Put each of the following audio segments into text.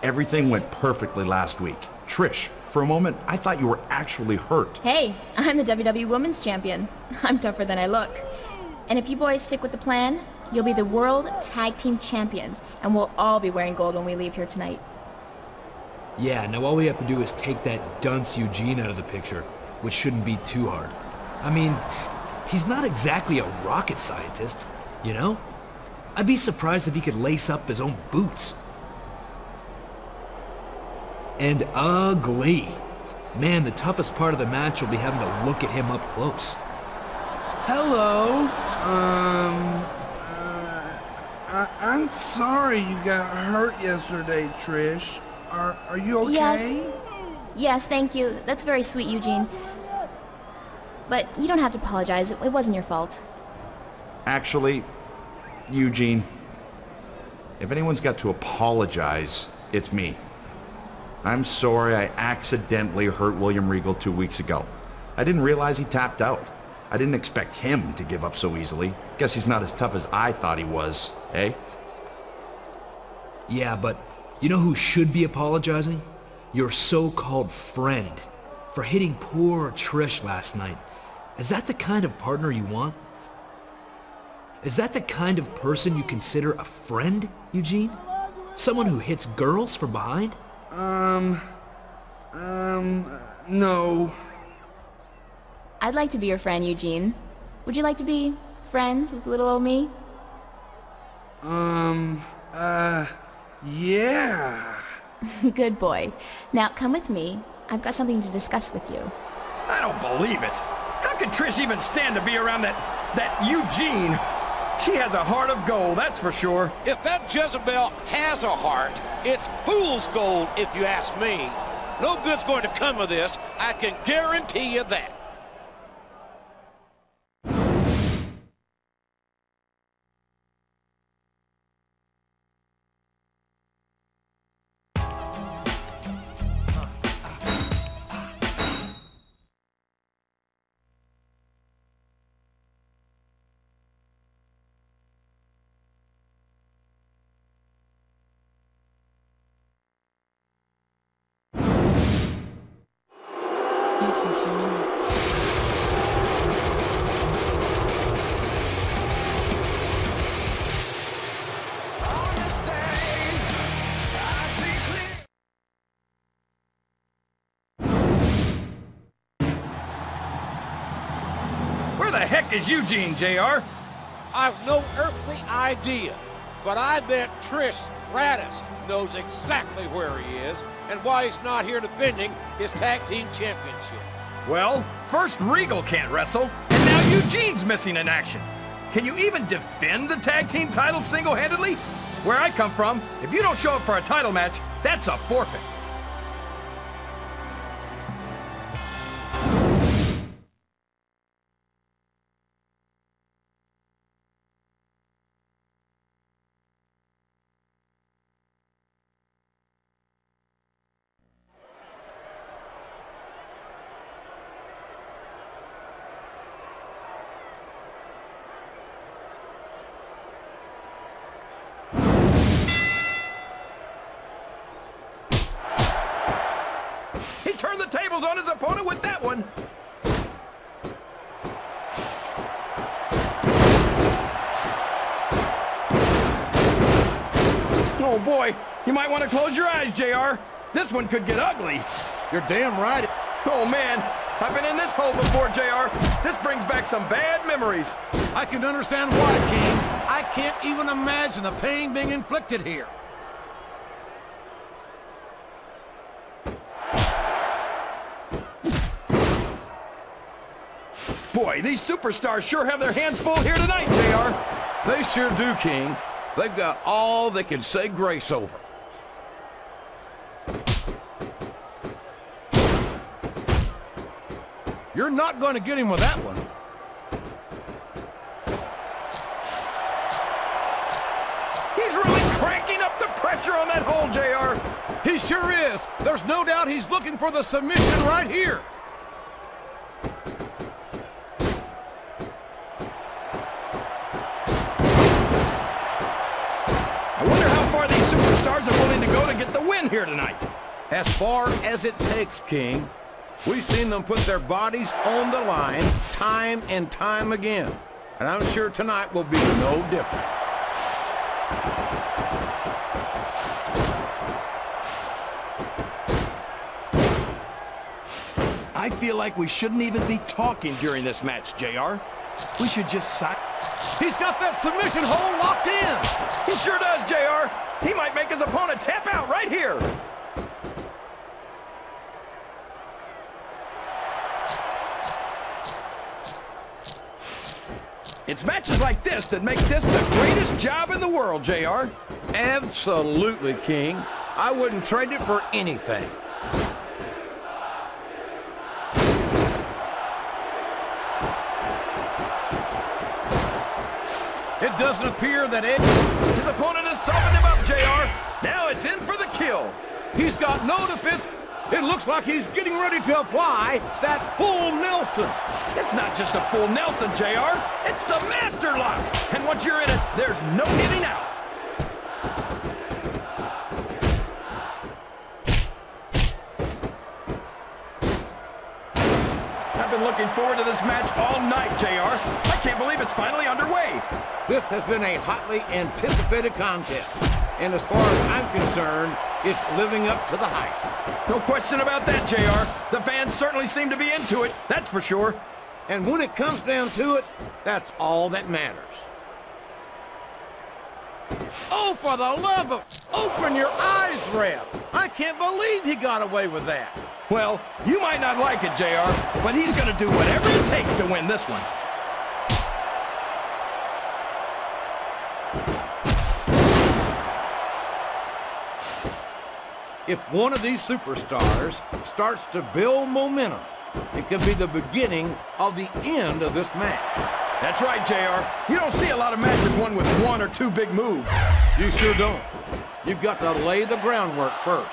Everything went perfectly last week. Trish, for a moment, I thought you were actually hurt. Hey, I'm the WWE Women's Champion. I'm tougher than I look. And if you boys stick with the plan, you'll be the World Tag Team Champions, and we'll all be wearing gold when we leave here tonight. Yeah, now all we have to do is take that dunce Eugene out of the picture, which shouldn't be too hard. I mean, he's not exactly a rocket scientist, you know? I'd be surprised if he could lace up his own boots. And ugly. Man, the toughest part of the match will be having to look at him up close. Hello. I'm sorry you got hurt yesterday, Trish. Are you okay? Yes, thank you. That's very sweet, Eugene. But you don't have to apologize. It wasn't your fault. Actually, Eugene, if anyone's got to apologize, it's me. I'm sorry I accidentally hurt William Regal 2 weeks ago. I didn't realize he tapped out. I didn't expect him to give up so easily. Guess he's not as tough as I thought he was, eh? Yeah, but you know who should be apologizing? Your so-called friend for hitting poor Trish last night. Is that the kind of partner you want? Is that the kind of person you consider a friend, Eugene? Someone who hits girls from behind? No. I'd like to be your friend, Eugene. Would you like to be friends with little old me? Yeah. Good boy. Now, come with me. I've got something to discuss with you. I don't believe it. How could Trish even stand to be around that Eugene? She has a heart of gold, that's for sure. If that Jezebel has a heart, it's fool's gold, if you ask me. No good's going to come of this. I can guarantee you that. Where the heck is Eugene, JR? I've no earthly idea, but I bet Trish Stratus knows exactly where he is and why he's not here defending his tag team championship. Well, first Regal can't wrestle, and now Eugene's missing in action. Can you even defend the tag team title single-handedly? Where I come from, if you don't show up for a title match, that's a forfeit. Turned the tables on his opponent with that one. Oh boy, you might want to close your eyes, JR. This one could get ugly. You're damn right. Oh man, I've been in this hole before, JR. This brings back some bad memories. I can understand why, King. I can't even imagine the pain being inflicted here. Boy, these superstars sure have their hands full here tonight, JR. They sure do, King. They've got all they can say grace over. You're not going to get him with that one. He's really cranking up the pressure on that hole, JR. He sure is. There's no doubt he's looking for the submission right here. I wonder how far these superstars are willing to go to get the win here tonight. As far as it takes, King. We've seen them put their bodies on the line time and time again. And I'm sure tonight will be no different. I feel like we shouldn't even be talking during this match, JR. We should just sign. He's got that submission hold locked in. He sure does, JR. He might make his opponent tap out right here. It's matches like this that make this the greatest job in the world, JR. Absolutely, King. I wouldn't trade it for anything. It doesn't appear that his opponent has softened him up, JR. Now it's in for the kill. He's got no defense. It looks like he's getting ready to apply that full Nelson. It's not just a full Nelson, JR. It's the master lock. And once you're in it, there's no getting out. I've been looking forward to this match all night, JR. I can't believe it's finally underway. This has been a hotly anticipated contest. And as far as I'm concerned, it's living up to the hype. No question about that, JR. The fans certainly seem to be into it, that's for sure. And when it comes down to it, that's all that matters. Oh, for the love of... Open your eyes, Ref. I can't believe he got away with that. Well, you might not like it, JR, but he's going to do whatever it takes to win this one. If one of these superstars starts to build momentum, it could be the beginning of the end of this match. That's right, JR. You don't see a lot of matches won with one or two big moves. You sure don't. You've got to lay the groundwork first.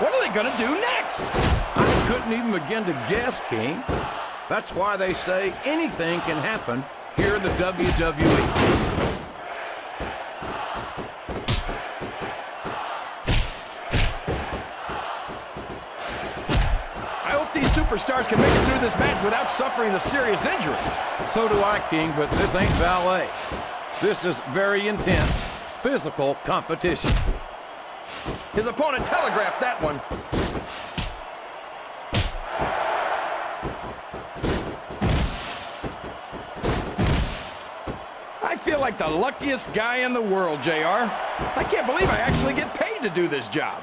What are they going to do next? I couldn't even begin to guess, King. That's why they say anything can happen here in the WWE. I hope these superstars can make it through this match without suffering a serious injury. So do I, King, but this ain't ballet. This is very intense, physical competition. His opponent telegraphed that one. I feel like the luckiest guy in the world, JR. I can't believe I actually get paid to do this job.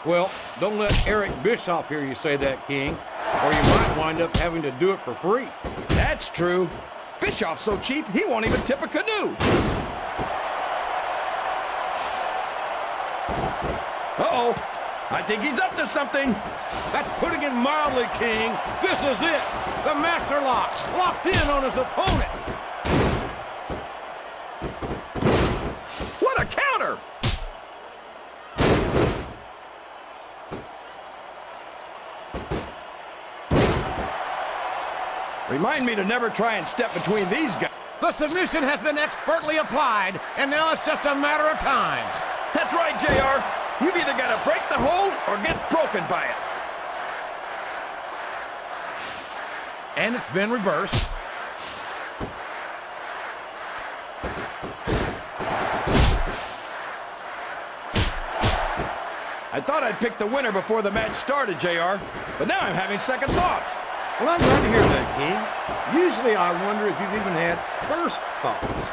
Well, don't let Eric Bischoff hear you say that, King, or you might wind up having to do it for free. That's true. Bischoff's so cheap, he won't even tip a canoe. Uh-oh. I think he's up to something. That's putting it mildly, King. This is it. The master lock, locked in on his opponent. What a counter! Remind me to never try and step between these guys. The submission has been expertly applied, and now it's just a matter of time. That's right, JR. You've either got to break the hold or get broken by it. And it's been reversed. I thought I'd pick the winner before the match started, JR, but now I'm having second thoughts. Well, I'm glad to hear that, King. Usually I wonder if you've even had first thoughts.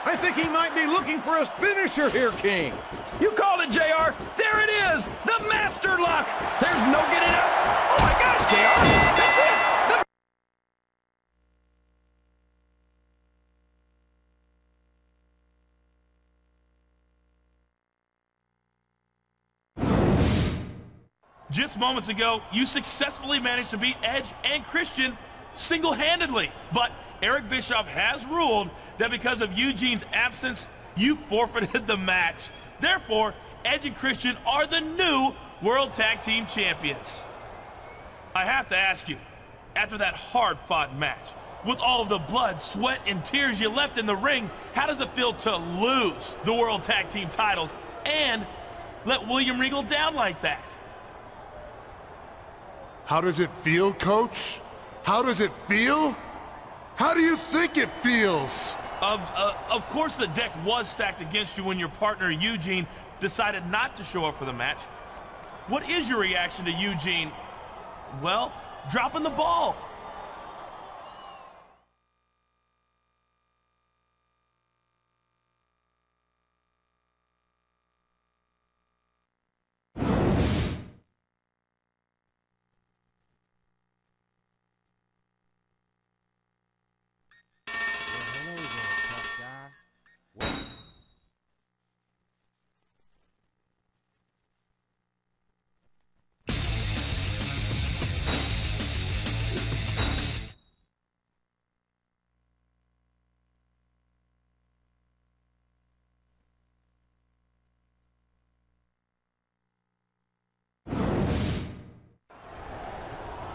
I think he might be looking for a finisher here, King. You called it, JR. There it is, the master lock. There's no getting out. Oh my gosh, JR, that's it. Just moments ago, you successfully managed to beat Edge and Christian single-handedly. But Eric Bischoff has ruled that because of Eugene's absence, you forfeited the match. Therefore, Edge and Christian are the new World Tag Team Champions. I have to ask you, after that hard-fought match, With all of the blood, sweat, and tears you left in the ring, how does it feel to lose the World Tag Team titles and let William Regal down like that? How does it feel, Coach? How does it feel? How do you think it feels? Of course the deck was stacked against you when your partner Eugene decided not to show up for the match. What is your reaction to Eugene, well, dropping the ball?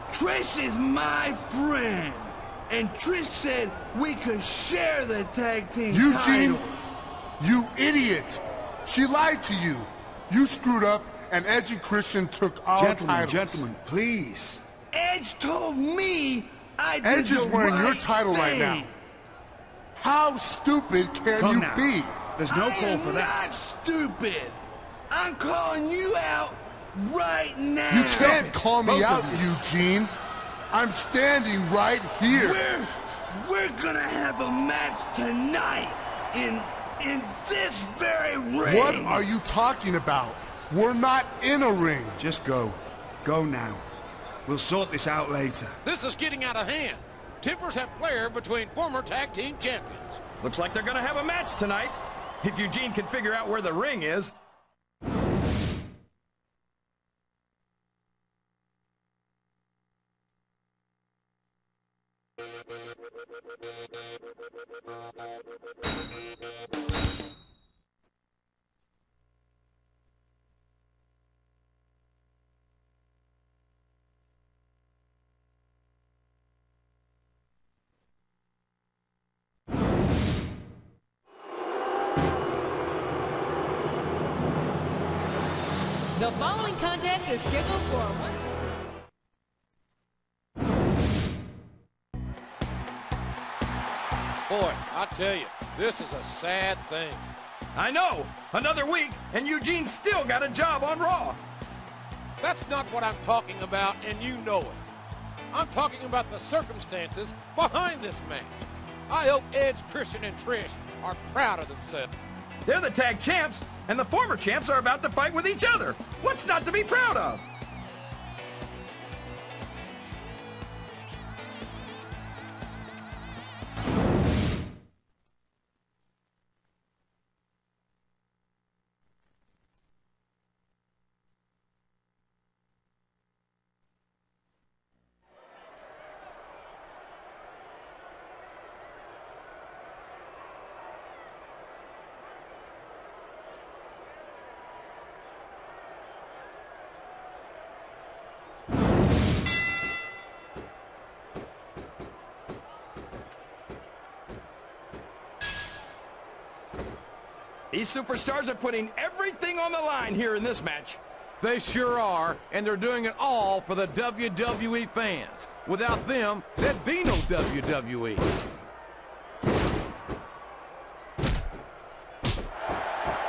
Trish is my friend, and Trish said we could share the tag team Eugene, titles. you idiot! She lied to you. You screwed up, and Edge and Christian took our titles. Gentlemen, please. Edge told me I did Edge is the wearing right your title right thing. now. How stupid can you be? There's no call for I am that. not stupid. I'm calling you out right now. You can't call me out, Eugene. I'm standing right here. We're gonna have a match tonight in this very ring. What are you talking about? We're not in a ring. Just go. Go now. We'll sort this out later. This is getting out of hand. Tempers have flared between former tag team champions. Looks like they're gonna have a match tonight. If Eugene can figure out where the ring is. The following contest is scheduled for one. Boy, I tell you, this is a sad thing. I know! Another week, and Eugene still got a job on Raw. That's not what I'm talking about, and you know it. I'm talking about the circumstances behind this match. I hope Edge, Christian, and Trish are proud of themselves. They're the tag champs, and the former champs are about to fight with each other. What's not to be proud of? These superstars are putting everything on the line here in this match. They sure are, and they're doing it all for the WWE fans. Without them, there'd be no WWE.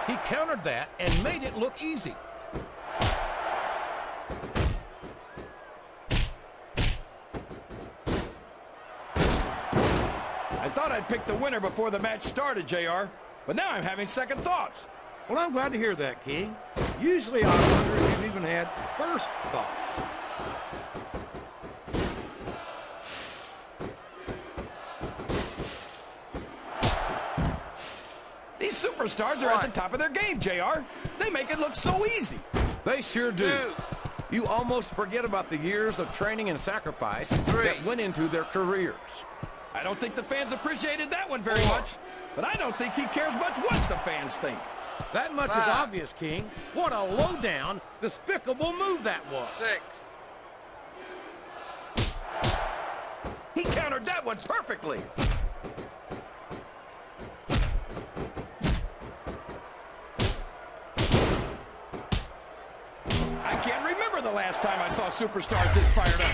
He countered that and made it look easy. I thought I'd pick the winner before the match started, JR. But now I'm having second thoughts. Well, I'm glad to hear that, King. Usually I wonder if you've even had first thoughts. These superstars are at the top of their game, JR. They make it look so easy. They sure do. You almost forget about the years of training and sacrifice that went into their careers. I don't think the fans appreciated that one very much. But I don't think he cares much what the fans think. That much is obvious, King. What a low-down, despicable move that was. 6. He countered that one perfectly. I can't remember the last time I saw superstars this fired up.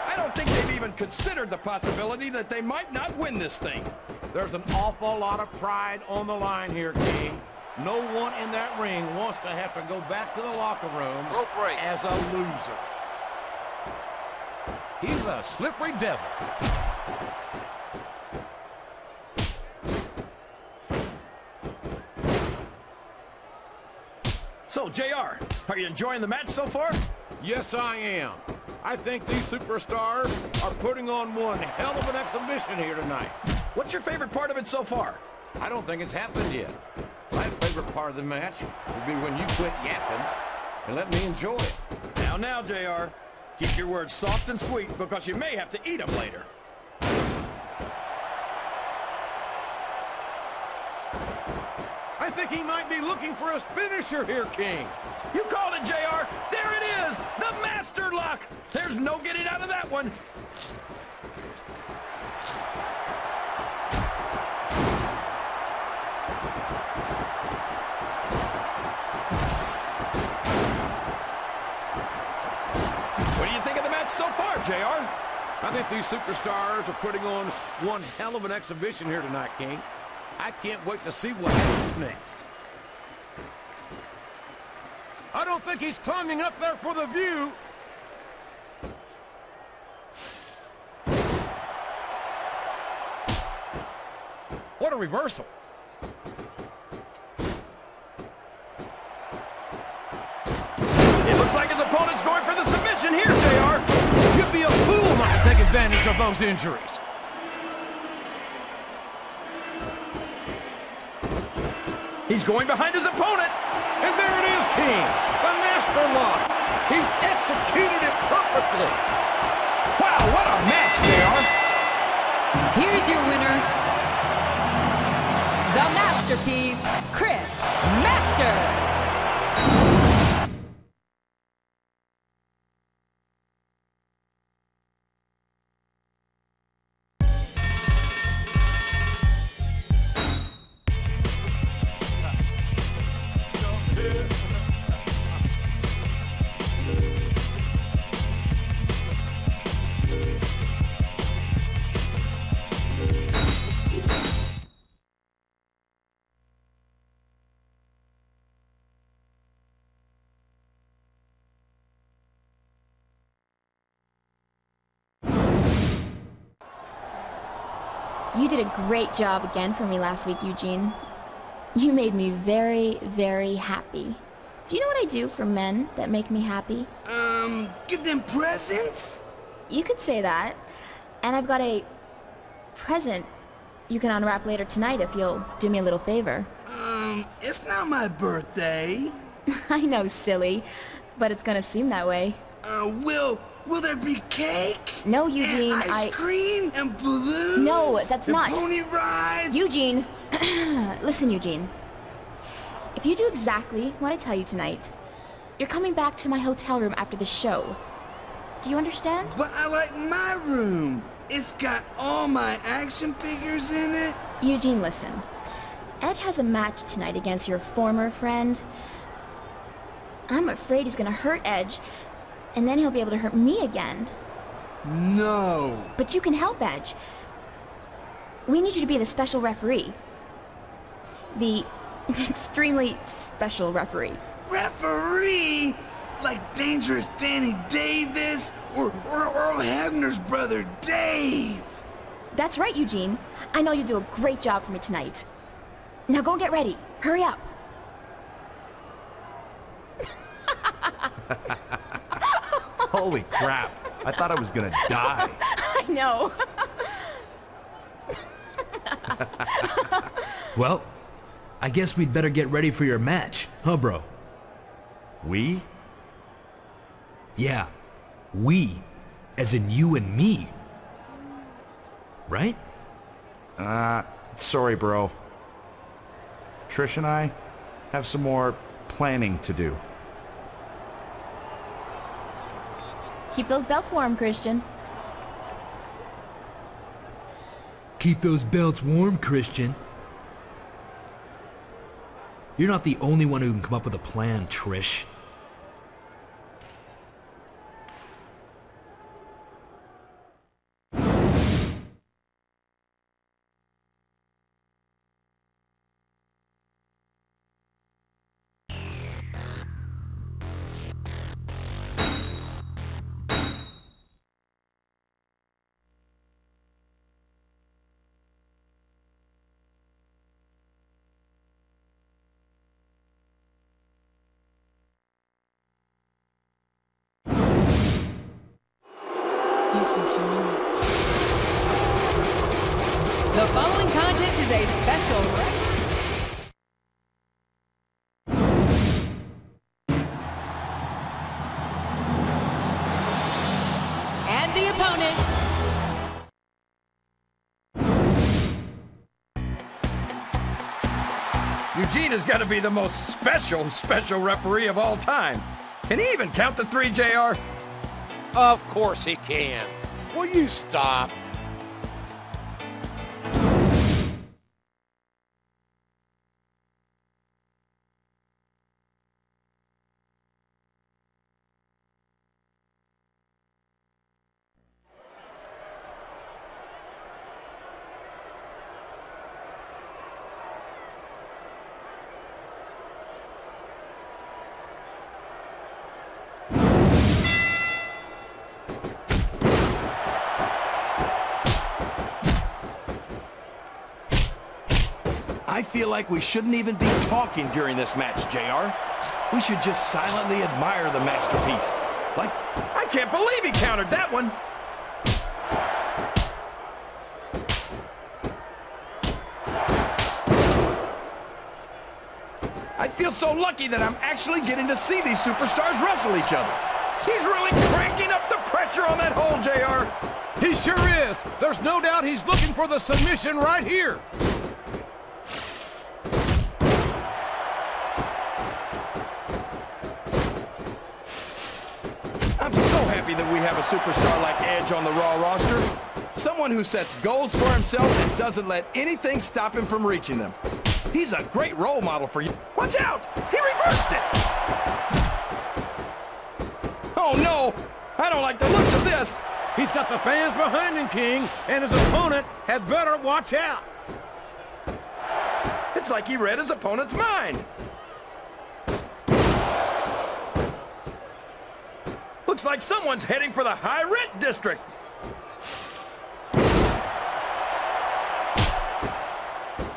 I don't think they've even considered the possibility that they might not win this thing. There's an awful lot of pride on the line here, King. No one in that ring wants to have to go back to the locker room as a loser. He's a slippery devil. So, JR, are you enjoying the match so far? Yes, I am. I think these superstars are putting on one hell of an exhibition here tonight. What's your favorite part of it so far? I don't think it's happened yet. My favorite part of the match will be when you quit yapping and let me enjoy it. Now, JR, keep your words soft and sweet because you may have to eat them later. I think he might be looking for a finisher here, King. You called it, JR. There it is, the master lock. There's no getting out of that one. What do you think of the match so far, JR? I think these superstars are putting on one hell of an exhibition here tonight, King. I can't wait to see what happens next. I don't think he's climbing up there for the view. What a reversal. It looks like his opponent's going for the submission here, JR. You'd be a fool not to take advantage of those injuries. He's going behind his opponent. And there it is, King. The master lock. He's executed it perfectly. Wow, what a match, JR. Here's your winner, the masterpiece, Chris Masters. You did a great job again for me last week, Eugene. You made me very, very happy. Do you know what I do for men that make me happy? Give them presents? You could say that. And I've got a present you can unwrap later tonight if you'll do me a little favor. It's not my birthday. I know, silly, but it's gonna seem that way. Will there be cake? No, Eugene, and ice cream and balloons? No, that's and not. Pony rides? Eugene! Listen, Eugene. If you do exactly what I tell you tonight, you're coming back to my hotel room after the show. Do you understand? But I like my room. It's got all my action figures in it. Eugene, listen. Ed has a match tonight against your former friend. I'm afraid he's gonna hurt Edge, and then he'll be able to hurt me again. No. But you can help Edge. We need you to be the special referee. The extremely special referee. Referee? Like Dangerous Danny Davis or Earl Hebner's brother Dave? That's right, Eugene. I know you'll do a great job for me tonight. Now go and get ready. Hurry up. Holy crap. I thought I was gonna die. I know. Well, I guess we'd better get ready for your match, huh, bro? We? Yeah, we, as in you and me. Right? Sorry, bro. Trish and I have some more planning to do. Keep those belts warm, Christian. Keep those belts warm, Christian. You're not the only one who can come up with a plan, Trish. The following contest is a special and the opponent. Eugene has got to be the most special referee of all time. Can he even count to 3, JR? Of course he can. Will you stop? I feel like we shouldn't even be talking during this match, JR. We should just silently admire the masterpiece. Like, I can't believe he countered that one. I feel so lucky that I'm actually getting to see these superstars wrestle each other. He's really cranking up the pressure on that hole, JR. He sure is. There's no doubt he's looking for the submission right here. I'm so happy that we have a superstar like Edge on the Raw roster. Someone who sets goals for himself and doesn't let anything stop him from reaching them. He's a great role model for you. Watch out! He reversed it! Oh no! I don't like the looks of this! He's got the fans behind him, King, and his opponent had better watch out. It's like he read his opponent's mind. Looks like someone's heading for the high rent district.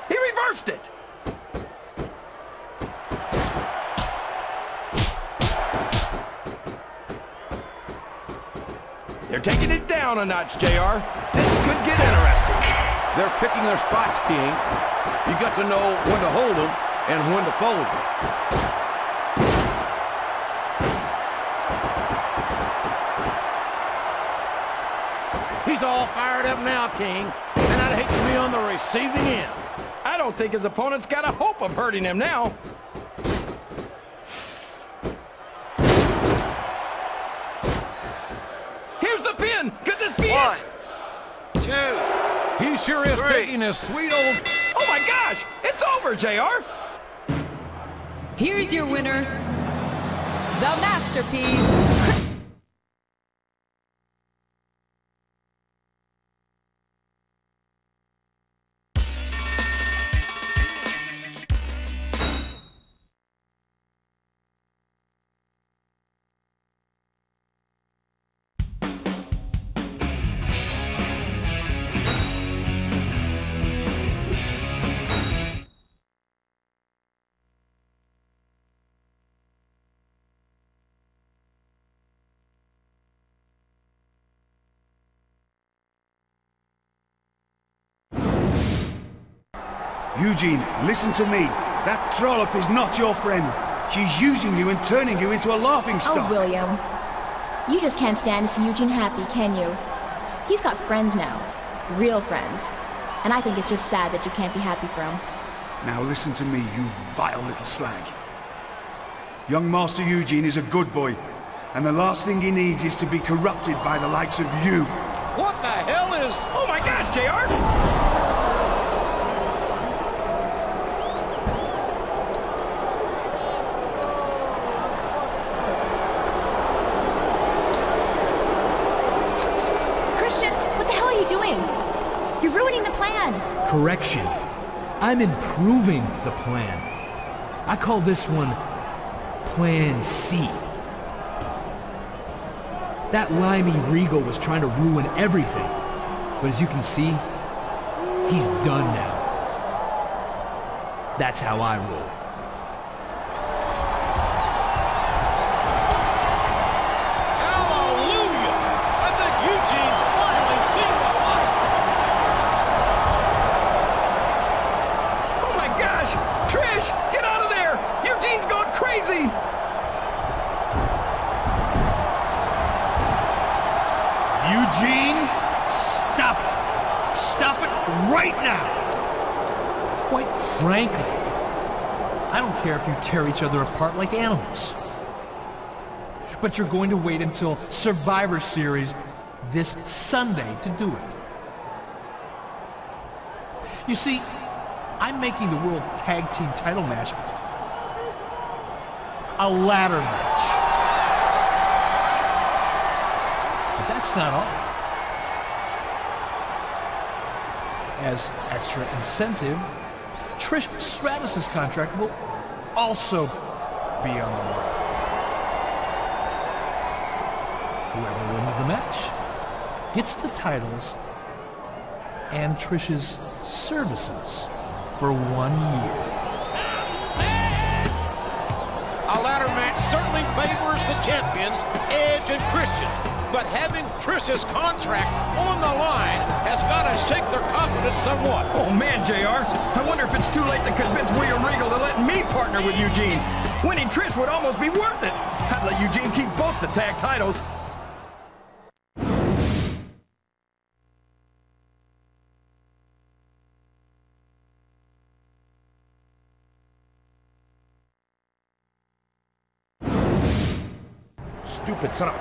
He reversed it. They're taking it down a notch, JR. This could get interesting. They're picking their spots, King. You got to know when to hold them and when to fold them. He's all fired up now, King, and I'd hate to be on the receiving end. I don't think his opponent's got a hope of hurting him now. Here's the pin. Could this be it? 2. He sure is 3. Taking his sweet old... Oh my gosh! It's over, JR! Here's your winner, the Masterpiece. Eugene, listen to me. That trollop is not your friend. She's using you and turning you into a laughingstock. Oh, William. You just can't stand to see Eugene happy, can you? He's got friends now. Real friends. And I think it's just sad that you can't be happy for him. Now listen to me, you vile little slag. Young Master Eugene is a good boy, and the last thing he needs is to be corrupted by the likes of you. What the hell is... Oh my gosh, JR! Christian, what the hell are you doing? You're ruining the plan. Correction. I'm improving the plan. I call this one Plan C. That limey Regal was trying to ruin everything. But as you can see, he's done now. That's how I roll. Hallelujah! I think Eugene's finally seen the light. Oh my gosh! Trish, get out of there! Eugene's gone crazy! Eugene, stop it. Stop it right now. Quite frankly, I don't care if you tear each other apart like animals. But you're going to wait until Survivor Series this Sunday to do it. You see, I'm making the World Tag Team title match a ladder match. But that's not all. As extra incentive, Trish Stratus's contract will also be on the line. Whoever wins the match gets the titles and Trish's services for 1 year. A ladder match certainly favors the champions, Edge and Christian. But having Trish's contract on the line has got to shake their confidence somewhat. Oh man, JR, I wonder if it's too late to convince William Regal to let me partner with Eugene. Winning Trish would almost be worth it. I'd let Eugene keep both the tag titles. Stupid son of...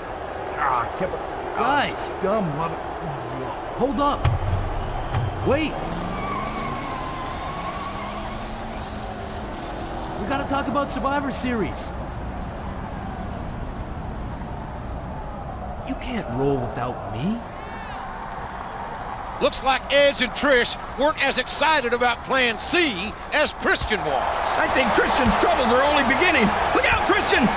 Ah, kept it. Guys! Dumb mother... Hold up! Wait! We gotta talk about Survivor Series. You can't roll without me. Looks like Edge and Trish weren't as excited about Plan C as Christian was. I think Christian's troubles are only beginning. Look out, Christian!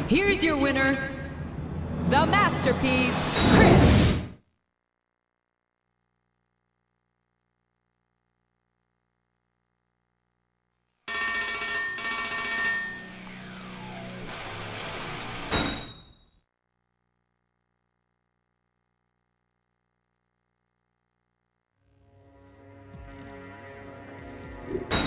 Here's your winner, the masterpiece, Chris. You